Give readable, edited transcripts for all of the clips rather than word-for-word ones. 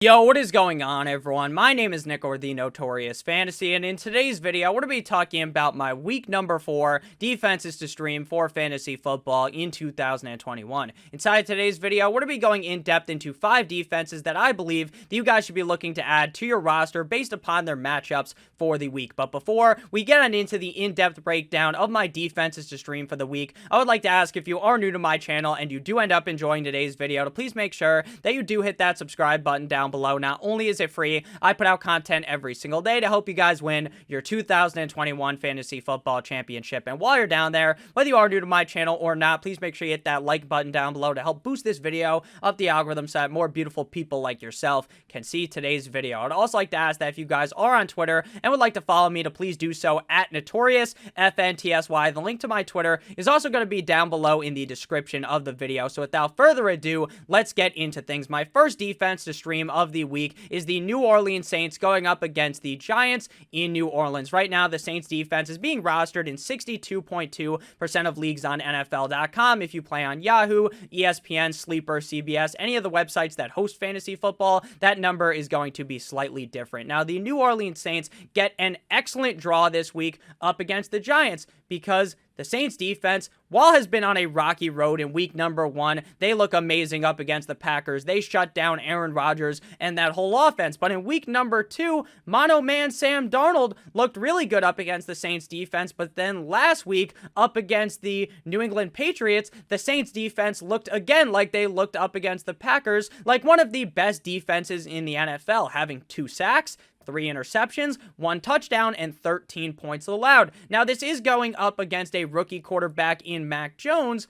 Yo, what is going on, everyone? My name is Nick, or the Notorious Fantasy, and in today's video, we're going to be talking about my week number 4 defenses to stream for fantasy football in 2021. Inside today's video, we're going to be going in depth into 5 defenses that I believe that you guys should be looking to add to your roster based upon their matchups for the week. But before we get on into the in-depth breakdown of my defenses to stream for the week, I would like to ask, if you are new to my channel and you do end up enjoying today's video, to please make sure that you do hit that subscribe button down below. Not only is it free, I put out content every single day to help you guys win your 2021 Fantasy Football Championship. And while you're down there, whether you are new to my channel or not, please make sure you hit that like button down below to help boost this video up the algorithm so that more beautiful people like yourself can see today's video. I'd also like to ask that if you guys are on Twitter and would like to follow me, to please do so at NotoriousFNTSY. The link to my Twitter is also going to be down below in the description of the video. So without further ado, let's get into things. My first defense to stream of the week is the New Orleans Saints going up against the Giants in New Orleans. Right now, the Saints defense is being rostered in 62.2% of leagues on NFL.com. If you play on Yahoo, ESPN, Sleeper, CBS, any of the websites that host fantasy football, that number is going to be slightly different. Now, the New Orleans Saints get an excellent draw this week up against the Giants because the Saints defense, while has been on a rocky road in week number 1, they look amazing up against the Packers. They shut down Aaron Rodgers and that whole offense. But in week number 2, mono man Sam Darnold looked really good up against the Saints defense. But then last week, up against the New England Patriots, the Saints defense looked again like they looked up against the Packers, like one of the best defenses in the NFL, having 2 sacks, 3 interceptions, 1 touchdown, and 13 points allowed. Now, this is going up against a rookie quarterback in Mac Jones,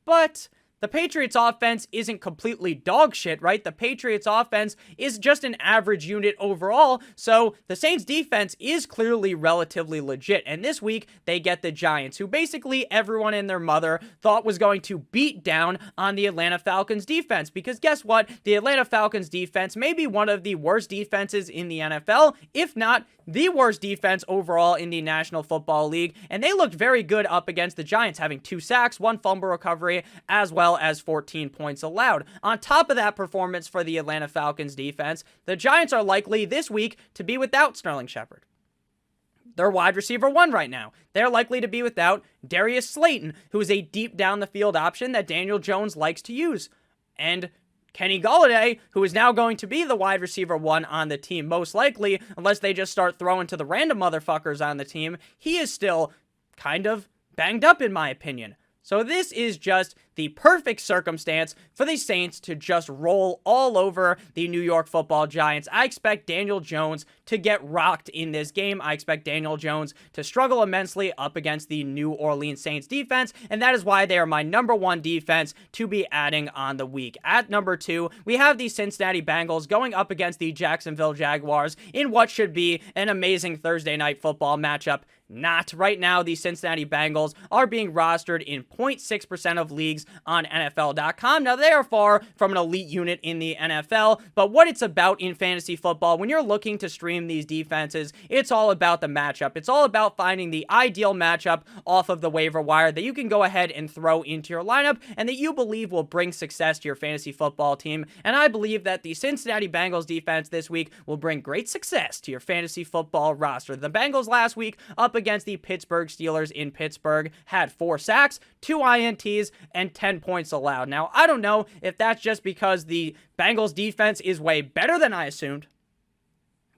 but the Patriots offense isn't completely dog shit, right? The Patriots offense is just an average unit overall, so the Saints defense is clearly relatively legit. And this week, they get the Giants, who basically everyone and their mother thought was going to beat down on the Atlanta Falcons defense. Because guess what? The Atlanta Falcons defense may be one of the worst defenses in the NFL, if not the worst defense overall in the National Football League, and they looked very good up against the Giants, having 2 sacks, 1 fumble recovery, as well as 14 points allowed. On top of that performance for the Atlanta Falcons defense, the Giants are likely this week to be without Sterling Shepard. They're wide receiver 1 right now. They're likely to be without Darius Slayton, who is a deep down the field option that Daniel Jones likes to use. And Kenny Golladay, who is now going to be the wide receiver 1 on the team, most likely, unless they just start throwing to the random motherfuckers on the team, he is still kind of banged up in my opinion. So this is just the perfect circumstance for the Saints to just roll all over the New York Football Giants. I expect Daniel Jones to get rocked in this game. I expect Daniel Jones to struggle immensely up against the New Orleans Saints defense, and that is why they are my number 1 defense to be adding on the week. At number 2, we have the Cincinnati Bengals going up against the Jacksonville Jaguars in what should be an amazing Thursday night football matchup. Not. Right now, the Cincinnati Bengals are being rostered in 0.6% of leagues on NFL.com. Now, they are far from an elite unit in the NFL, but what it's about in fantasy football, when you're looking to stream these defenses, it's all about the matchup. It's all about finding the ideal matchup off of the waiver wire that you can go ahead and throw into your lineup and that you believe will bring success to your fantasy football team. And I believe that the Cincinnati Bengals defense this week will bring great success to your fantasy football roster. The Bengals last week up against the Pittsburgh Steelers in Pittsburgh had 4 sacks, 2 INTs, and 10 points allowed. Now, I don't know if that's just because the Bengals defense is way better than I assumed,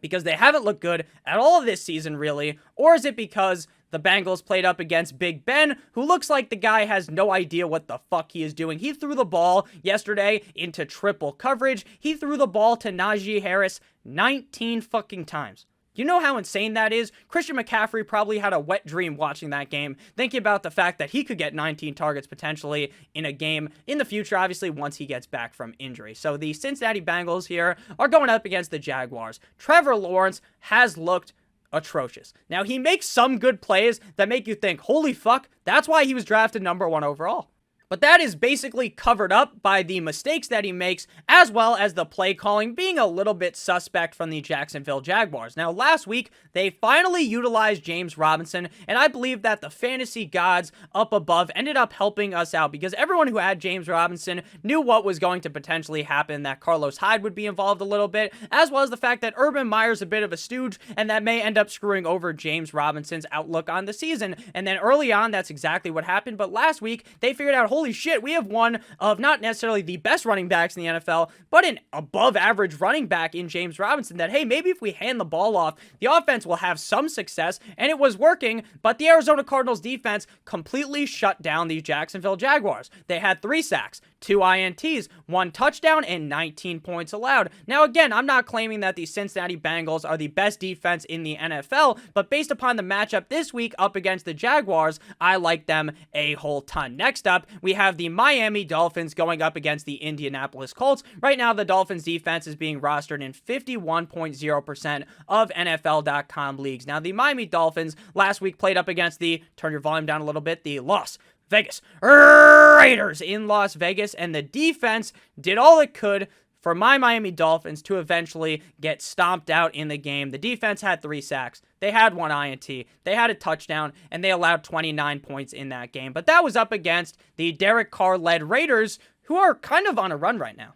because they haven't looked good at all this season, really, or is it because the Bengals played up against Big Ben, who looks like the guy has no idea what the fuck he is doing. He threw the ball yesterday into triple coverage. He threw the ball to Najee Harris 19 fucking times. You know how insane that is? Christian McCaffrey probably had a wet dream watching that game, thinking about the fact that he could get 19 targets potentially in a game in the future, obviously, once he gets back from injury. So the Cincinnati Bengals here are going up against the Jaguars. Trevor Lawrence has looked atrocious. Now, he makes some good plays that make you think, holy fuck, that's why he was drafted number 1 overall. But that is basically covered up by the mistakes that he makes, as well as the play calling being a little bit suspect from the Jacksonville Jaguars. Now, last week, they finally utilized James Robinson, and I believe that the fantasy gods up above ended up helping us out, because everyone who had James Robinson knew what was going to potentially happen, that Carlos Hyde would be involved a little bit, as well as the fact that Urban Meyer's a bit of a stooge, and that may end up screwing over James Robinson's outlook on the season. And then early on, that's exactly what happened, but last week, they figured out, holy shit, we have one of not necessarily the best running backs in the NFL, but an above average running back in James Robinson, that, hey, maybe if we hand the ball off, the offense will have some success, and it was working. But the Arizona Cardinals defense completely shut down the Jacksonville Jaguars. They had 3 sacks, 2 INTs, 1 touchdown, and 19 points allowed. Now, again, I'm not claiming that the Cincinnati Bengals are the best defense in the NFL, but based upon the matchup this week up against the Jaguars, I like them a whole ton. Next up, we have the Miami Dolphins going up against the Indianapolis Colts. Right now, the Dolphins defense is being rostered in 51.0% of NFL.com leagues. Now, the Miami Dolphins last week played up against turn your volume down a little bit, the Las Vegas Raiders in Las Vegas, and the defense did all it could for my Miami Dolphins to eventually get stomped out in the game. The defense had 3 sacks. They had 1 INT. They had a touchdown, and they allowed 29 points in that game. But that was up against the Derek Carr-led Raiders, who are kind of on a run right now.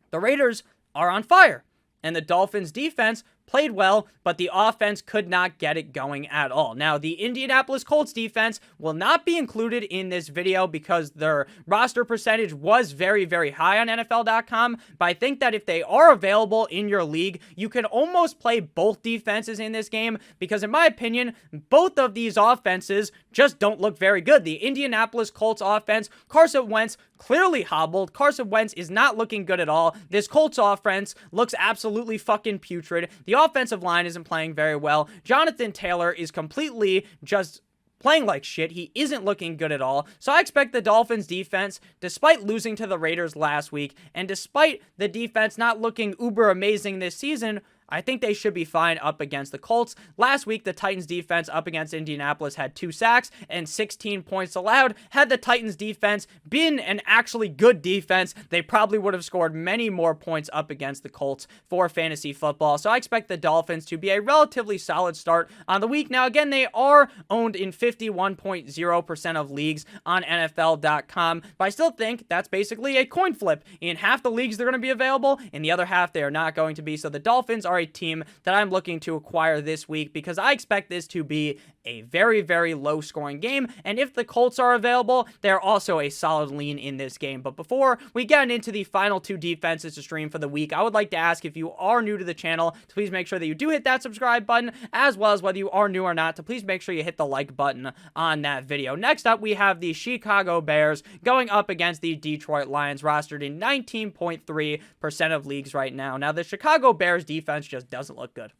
The Raiders are on fire, and the Dolphins defense played well, but the offense could not get it going at all. Now, the Indianapolis Colts defense will not be included in this video because their roster percentage was very, very high on NFL.com, but I think that if they are available in your league, you can almost play both defenses in this game, because in my opinion, both of these offenses just don't look very good. The Indianapolis Colts offense, Carson Wentz clearly hobbled. Carson Wentz is not looking good at all. This Colts offense looks absolutely fucking putrid. The offensive line isn't playing very well. Jonathan Taylor is completely just playing like shit. He isn't looking good at all. So I expect the Dolphins defense, despite losing to the Raiders last week, and despite the defense not looking uber amazing this season, I think they should be fine up against the Colts. Last week, the Titans defense up against Indianapolis had 2 sacks and 16 points allowed. Had the Titans defense been an actually good defense, they probably would have scored many more points up against the Colts for fantasy football. So I expect the Dolphins to be a relatively solid start on the week. Now, again, they are owned in 51.0% of leagues on NFL.com, but I still think that's basically a coin flip. In half the leagues, they're going to be available. In the other half, they are not going to be. So the Dolphins are a team that I'm looking to acquire this week, because I expect this to be a very, very low scoring game. And if the Colts are available, they're also a solid lean in this game. But before we get into the final 2 defenses to stream for the week, I would like to ask, if you are new to the channel, to please make sure that you do hit that subscribe button, as well as whether you are new or not, to please make sure you hit the like button on that video. Next up, we have the Chicago Bears going up against the Detroit Lions, rostered in 19.3% of leagues right now. Now, the Chicago Bears defense just doesn't look good.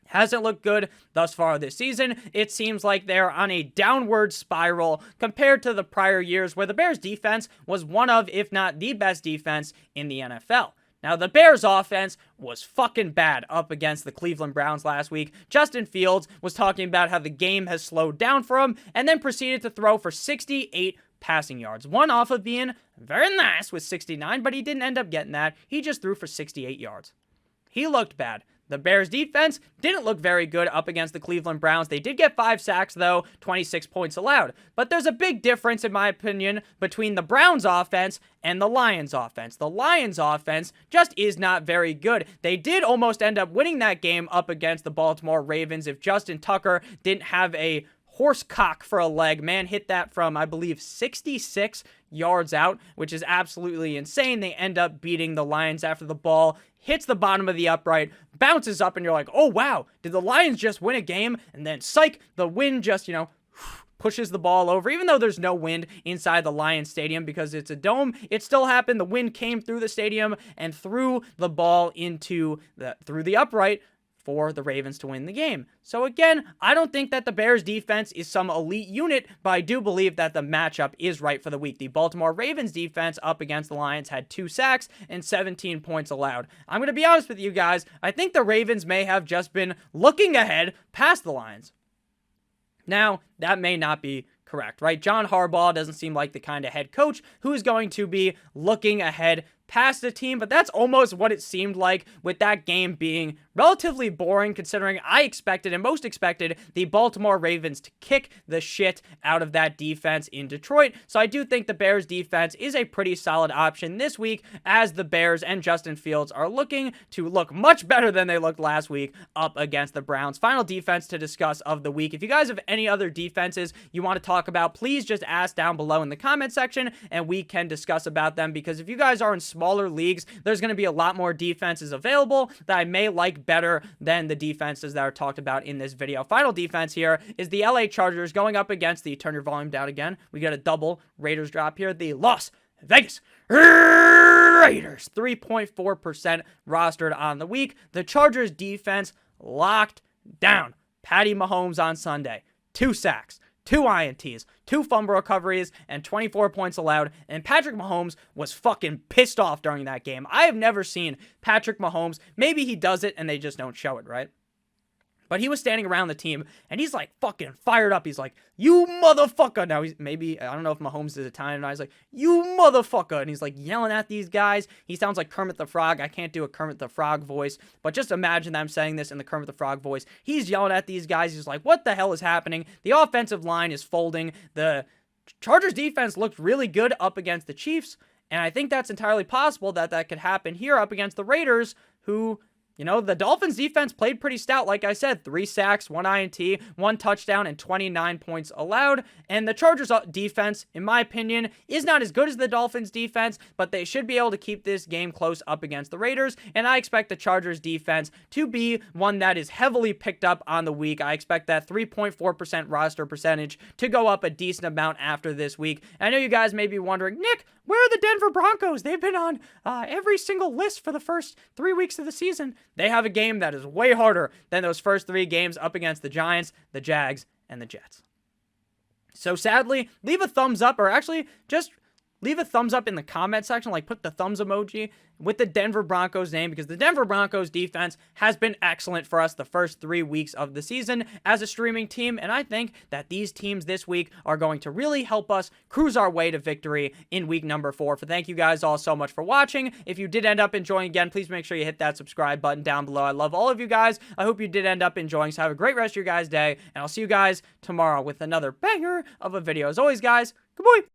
Hasn't looked good thus far this season. It seems like they're on a downward spiral compared to the prior years, where the Bears defense was one of, if not the best defense in the NFL. Now, the Bears offense was fucking bad up against the Cleveland Browns last week. Justin Fields was talking about how the game has slowed down for him, and then proceeded to throw for 68 passing yards. One off of being very nice with 69, but he didn't end up getting that. He just threw for 68 yards. He looked bad. The Bears defense didn't look very good up against the Cleveland Browns. They did get 5 sacks, though, 26 points allowed. But there's a big difference, in my opinion, between the Browns offense and the Lions offense. The Lions offense just is not very good. They did almost end up winning that game up against the Baltimore Ravens if Justin Tucker didn't have a horse cock for a leg. Man hit that from, I believe, 66 yards out, which is absolutely insane. They end up beating the Lions after the ball hits the bottom of the upright, bounces up, and you're like, oh, wow, did the Lions just win a game? And then, psych, the wind just, pushes the ball over. Even though there's no wind inside the Lions stadium because it's a dome, it still happened. The wind came through the stadium and threw the ball through the upright for the Ravens to win the game. So again, I don't think that the Bears defense is some elite unit, but I do believe that the matchup is right for the week. The Baltimore Ravens defense up against the Lions had 2 sacks and 17 points allowed. I'm going to be honest with you guys, I think the Ravens may have just been looking ahead past the Lions. Now, that may not be correct, right? John Harbaugh doesn't seem like the kind of head coach who is going to be looking ahead past the team, but that's almost what it seemed like, with that game being relatively boring considering I expected and most expected the Baltimore Ravens to kick the shit out of that defense in Detroit. So I do think the Bears defense is a pretty solid option this week, as the Bears and Justin Fields are looking to look much better than they looked last week up against the Browns. Final defense to discuss of the week. If you guys have any other defenses you want to talk about, please just ask down below in the comment section and we can discuss about them, because if you guys are in smaller leagues, there's going to be a lot more defenses available that I may like better than the defenses that are talked about in this video. Final defense here is the LA Chargers going up against the, turn your volume down again, we get a double Raiders drop here, the Las Vegas Raiders. 3.4% rostered on the week. The Chargers defense locked down. Patty Mahomes on Sunday, 2 sacks, 2 INTs, 2 fumble recoveries, and 24 points allowed, and Patrick Mahomes was fucking pissed off during that game. I have never seen Patrick Mahomes, maybe he does it and they just don't show it, right? But he was standing around the team, and he's like fucking fired up. He's like, you motherfucker. Now, he's maybe, I don't know if Mahomes is Italian, and he's like, you motherfucker. And he's like yelling at these guys. He sounds like Kermit the Frog. I can't do a Kermit the Frog voice, but just imagine them saying this in the Kermit the Frog voice. He's yelling at these guys. He's like, what the hell is happening? The offensive line is folding. The Chargers defense looked really good up against the Chiefs, and I think that's entirely possible that that could happen here up against the Raiders, who, you know, the Dolphins defense played pretty stout. Like I said, 3 sacks, 1 INT, 1 touchdown, and 29 points allowed. And the Chargers defense, in my opinion, is not as good as the Dolphins defense, but they should be able to keep this game close up against the Raiders. And I expect the Chargers defense to be one that is heavily picked up on the week. I expect that 3.4% roster percentage to go up a decent amount after this week. I know you guys may be wondering, Nick, where are the Denver Broncos? They've been on every single list for the first 3 weeks of the season. They have a game that is way harder than those first 3 games up against the Giants, the Jags, and the Jets. So sadly, leave a thumbs up, or actually just leave a thumbs up in the comment section, like put the thumbs emoji with the Denver Broncos name, because the Denver Broncos defense has been excellent for us the first 3 weeks of the season as a streaming team, and I think that these teams this week are going to really help us cruise our way to victory in week number 4. So thank you guys all so much for watching. If you did end up enjoying, again, please make sure you hit that subscribe button down below. I love all of you guys. I hope you did end up enjoying, so have a great rest of your guys' day, and I'll see you guys tomorrow with another banger of a video. As always, guys, good boy!